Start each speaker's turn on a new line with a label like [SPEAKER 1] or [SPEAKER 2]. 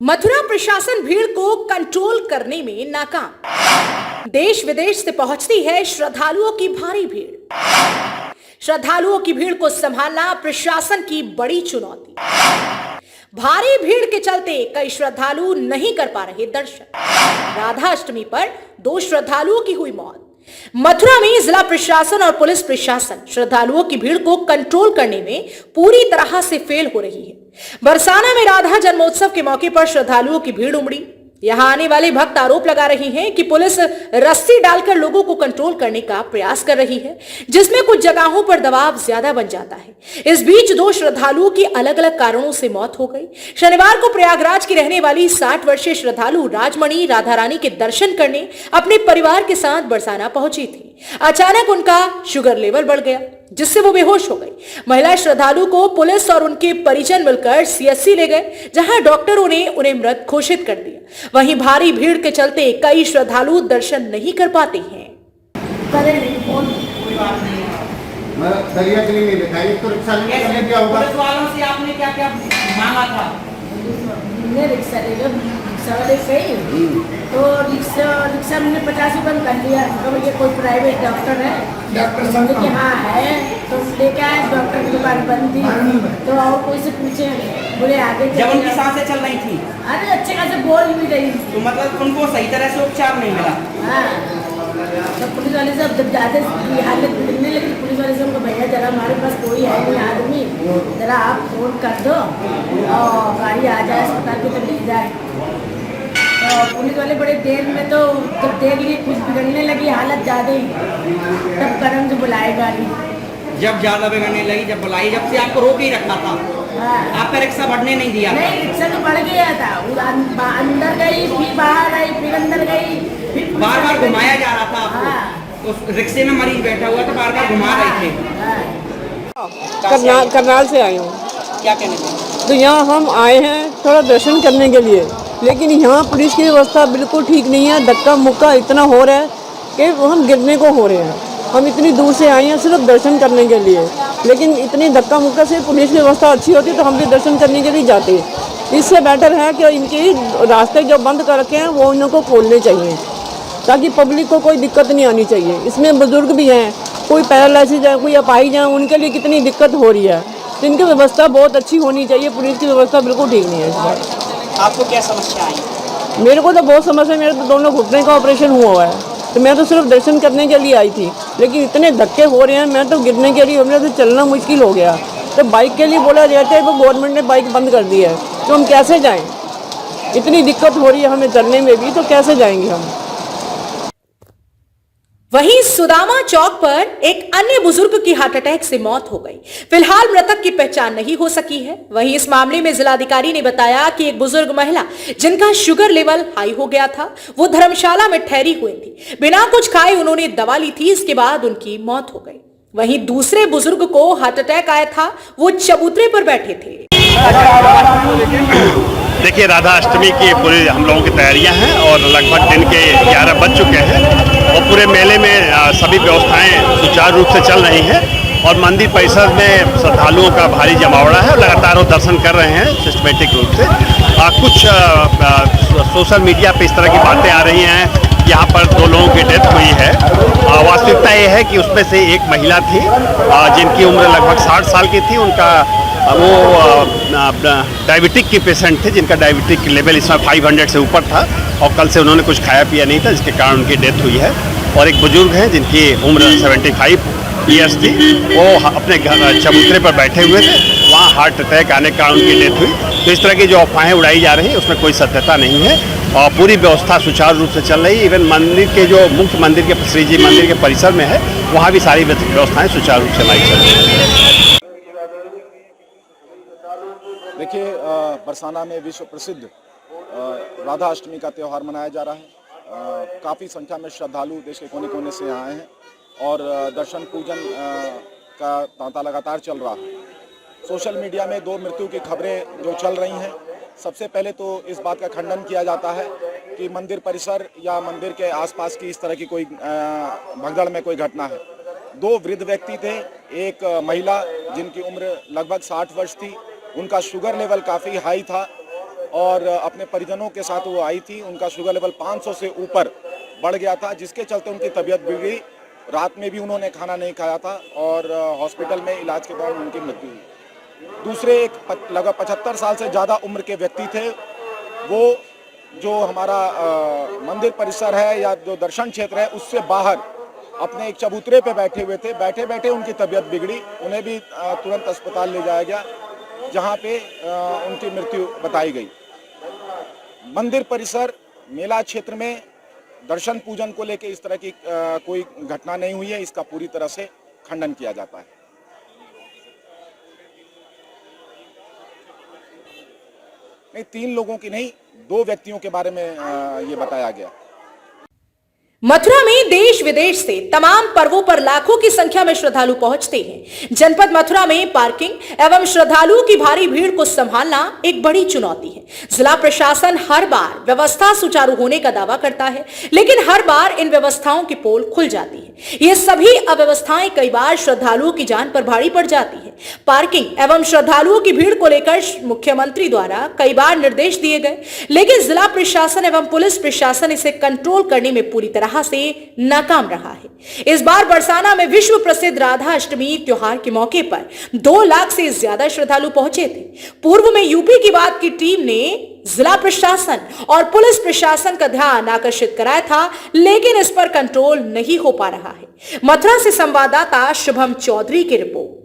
[SPEAKER 1] मथुरा प्रशासन भीड़ को कंट्रोल करने में नाकाम। देश विदेश से पहुंचती है श्रद्धालुओं की भारी भीड़। श्रद्धालुओं की भीड़ को संभालना प्रशासन की बड़ी चुनौती। भारी भीड़ के चलते कई श्रद्धालु नहीं कर पा रहे दर्शन। राधाष्टमी पर 2 श्रद्धालुओं की हुई मौत। मथुरा में जिला प्रशासन और पुलिस प्रशासन श्रद्धालुओं की भीड़ को कंट्रोल करने में पूरी तरह से फेल हो रही है। बरसाना में राधा जन्मोत्सव के मौके पर श्रद्धालुओं की भीड़ उमड़ी। यहां आने वाले भक्त आरोप लगा रहे हैं कि पुलिस रस्सी डालकर लोगों को कंट्रोल करने का प्रयास कर रही है, जिसमें कुछ जगहों पर दबाव ज्यादा बन जाता है। इस बीच 2 श्रद्धालुओं की अलग अलग कारणों से मौत हो गई। शनिवार को प्रयागराज की रहने वाली 60 वर्षीय श्रद्धालु राजमणि राधा रानी के दर्शन करने अपने परिवार के साथ बरसाना पहुंची थी। अचानक उनका शुगर लेवल बढ़ गया, जिससे वो बेहोश हो गई। महिला श्रद्धालु को पुलिस और उनके परिजन मिलकर सीएससी ले गए, जहां डॉक्टरों ने उन्हें मृत घोषित कर दिया। वहीं भारी भीड़ के चलते कई श्रद्धालु दर्शन नहीं कर पाते हैं।
[SPEAKER 2] मैं दरिया के लिए दिखाई तो रिक्शा लेने क्या होगा?
[SPEAKER 3] पुलिस वालों से आपने क्या क्या मांगा था?
[SPEAKER 4] रिक्शा ले लो, रिक्शा वाले सही तो रिक्शा मैंने 50 रुपये में कर दिया। तो ये कोई प्राइवेट डॉक्टर है, डॉक्टर समझे कि हाँ है, तो लेके आए। डॉक्टर की दुकान बंद थी, तो और कोई से पूछे, बोले आगे
[SPEAKER 3] जब उनकी सांसें चल रही थी,
[SPEAKER 4] अरे अच्छे खासे बोल भी रही थी,
[SPEAKER 3] तो मतलब उनको सही तरह से उपचार नहीं मिला।
[SPEAKER 4] हाँ, तो पुलिस वाले सब जब ज्यादा हालत बिगड़ने लगी, पुलिस वाले से उनको भैया जरा हमारे पास कोई है नहीं आदमी, जरा आप फोन कर दो और गाड़ी आ जाए अस्पताल की तो ले जाए। तो पुलिस वाले बड़े देर में, तो जब देख लिए कुछ बिगड़ने लगी हालत ज़्यादा ही, तब करम से बुलाए गाड़ी।
[SPEAKER 3] जब ज्यादा बिगड़ने लगी, जब बुलाई, जब से आपको रोक ही रखा था।
[SPEAKER 4] हाँ,
[SPEAKER 3] आपका रिक्शा बढ़ने नहीं दिया था।
[SPEAKER 4] नहीं, रिक्शा तो बढ़ गया था, अंदर गई, फिर बाहर आई, फिर अंदर गई, फिर
[SPEAKER 3] बार बार घुमाया जा रहा था आपको।
[SPEAKER 4] हाँ।
[SPEAKER 3] उस रिक्शे में मरीज बैठा हुआ था, बार बार घुमा रहे थे।
[SPEAKER 4] हाँ।
[SPEAKER 5] करनाल से आई हूँ।
[SPEAKER 3] क्या कहने थे?
[SPEAKER 5] तो यहाँ हम आए हैं थोड़ा दर्शन करने के लिए, लेकिन यहाँ पुलिस की व्यवस्था बिल्कुल ठीक नहीं है। धक्का मुक्का इतना हो रहा है कि हम गिरने को हो रहे हैं। हम इतनी दूर से आए हैं सिर्फ दर्शन करने के लिए, लेकिन इतनी धक्का मुक्का से पुलिस की व्यवस्था अच्छी होती तो हम भी दर्शन करने के लिए जाते। इससे बेटर है कि इनके रास्ते जो बंद कर रखे हैं वो इनको खोलने चाहिए, ताकि पब्लिक को कोई दिक्कत नहीं आनी चाहिए। इसमें बुजुर्ग भी हैं, कोई पैरालिसिस है, कोई अपाहिज है, उनके लिए कितनी दिक्कत हो रही है। तो इनकी व्यवस्था बहुत अच्छी होनी चाहिए। पुलिस की व्यवस्था बिल्कुल ठीक नहीं है इस बार।
[SPEAKER 3] आपको क्या समस्या आई?
[SPEAKER 5] मेरे को तो बहुत समस्या, मेरे तो दोनों घुटने का ऑपरेशन हुआ है, तो मैं तो सिर्फ दर्शन करने के लिए आई थी, लेकिन इतने धक्के हो रहे हैं, मैं तो गिरने के लिए, मेरे तो चलना मुश्किल हो गया। तो बाइक के लिए बोला जाता है, तो गवर्नमेंट ने बाइक बंद कर दी है, तो हम कैसे जाएं? इतनी दिक्कत हो रही है हमें चलने में भी, तो कैसे जाएंगे हम?
[SPEAKER 1] वहीं सुदामा चौक पर एक अन्य बुजुर्ग की हार्ट अटैक से मौत हो गई। फिलहाल मृतक की पहचान नहीं हो सकी है। वहीं इस मामले में जिलाधिकारी ने बताया कि एक बुजुर्ग महिला जिनका शुगर लेवल हाई हो गया था, वो धर्मशाला में ठहरी हुई थी। बिना कुछ खाए उन्होंने दवा ली थी, इसके बाद उनकी मौत हो गई। वहीं दूसरे बुजुर्ग को हार्ट अटैक आया था, वो चबूतरे पर बैठे थे।
[SPEAKER 6] देखिए, राधा अष्टमी की पूरी हम लोगों की तैयारियां हैं और लगभग दिन के 11 बज चुके हैं और पूरे मेले में सभी व्यवस्थाएं सुचारू रूप से चल रही हैं और मंदिर परिसर में श्रद्धालुओं का भारी जमावड़ा है। लगातार वो दर्शन कर रहे हैं सिस्टमेटिक रूप से। कुछ सोशल मीडिया पे इस तरह की बातें आ रही हैं, यहाँ पर 2 लोगों की डेथ हुई है। वास्तविकता ये है कि उसमें से एक महिला थी जिनकी उम्र लगभग 60 साल की थी। उनका वो डायबिटिक की पेशेंट थे, जिनका डायबिटिक लेवल इस समय 500 से ऊपर था और कल से उन्होंने कुछ खाया पिया नहीं था, जिसके कारण उनकी डेथ हुई है। और एक बुजुर्ग हैं जिनकी उम्र 75 ईयर्स थी, वो अपने चबूतरे पर बैठे हुए थे, वहाँ हार्ट अटैक आने के कारण उनकी डेथ हुई। तो इस तरह की जो अफवाहें उड़ाई जा रही हैं उसमें कोई सत्यता नहीं है और पूरी व्यवस्था सुचारू रूप से चल रही है। इवन मंदिर के जो मुख्य मंदिर के श्री जी मंदिर के परिसर में है, वहाँ भी सारी व्यवस्थाएँ सुचारू रूप से हमारी चल रही है।
[SPEAKER 7] देखिए, बरसाना में विश्व प्रसिद्ध राधा अष्टमी का त्यौहार मनाया जा रहा है। काफ़ी संख्या में श्रद्धालु देश के कोने कोने से आए हैं और दर्शन पूजन का तांता लगातार चल रहा है। सोशल मीडिया में 2 मृत्यु की खबरें जो चल रही हैं, सबसे पहले तो इस बात का खंडन किया जाता है कि मंदिर परिसर या मंदिर के आसपास की इस तरह की कोई भगदड़ में कोई घटना है। 2 वृद्ध व्यक्ति थे, एक महिला जिनकी उम्र लगभग 60 वर्ष थी, उनका शुगर लेवल काफ़ी हाई था और अपने परिजनों के साथ वो आई थी। उनका शुगर लेवल 500 से ऊपर बढ़ गया था, जिसके चलते उनकी तबीयत बिगड़ी। रात में भी उन्होंने खाना नहीं खाया था और हॉस्पिटल में इलाज के दौरान उनकी मृत्यु हुई। दूसरे एक लगभग 75 साल से ज़्यादा उम्र के व्यक्ति थे। वो जो हमारा मंदिर परिसर है या जो दर्शन क्षेत्र है उससे बाहर अपने एक चबूतरे पे बैठे हुए थे। बैठे बैठे उनकी तबीयत बिगड़ी, उन्हें भी तुरंत अस्पताल ले जाया गया, जहाँ पे उनकी मृत्यु बताई गई। मंदिर परिसर मेला क्षेत्र में दर्शन पूजन को लेकर इस तरह की कोई घटना नहीं हुई है, इसका पूरी तरह से खंडन किया जाता है। नहीं, 3 लोगों की नहीं, 2 व्यक्तियों के बारे में ये बताया गया।
[SPEAKER 1] मथुरा में देश विदेश से तमाम पर्वों पर लाखों की संख्या में श्रद्धालु पहुंचते हैं। जनपद मथुरा में पार्किंग एवं श्रद्धालुओं की भारी भीड़ को संभालना एक बड़ी चुनौती है। जिला प्रशासन हर बार व्यवस्था सुचारू होने का दावा करता है, लेकिन हर बार इन व्यवस्थाओं की पोल खुल जाती है। ये सभी अव्यवस्थाएं कई बार श्रद्धालुओं की जान पर भारी पड़ जाती है। पार्किंग एवं श्रद्धालुओं की भीड़ को लेकर मुख्यमंत्री द्वारा कई बार निर्देश दिए गए, लेकिन जिला प्रशासन एवं पुलिस प्रशासन इसे कंट्रोल करने में पूरी तरह से नाकाम रहा है। इस बार बरसाना में विश्व प्रसिद्ध राधा अष्टमी त्योहार के मौके पर 2 लाख से ज्यादा श्रद्धालु पहुंचे थे। पूर्व में यूपी की बात की टीम ने जिला प्रशासन और पुलिस प्रशासन का ध्यान आकर्षित कराया था, लेकिन इस पर कंट्रोल नहीं हो पा रहा है। मथुरा से संवाददाता शुभम चौधरी की रिपोर्ट।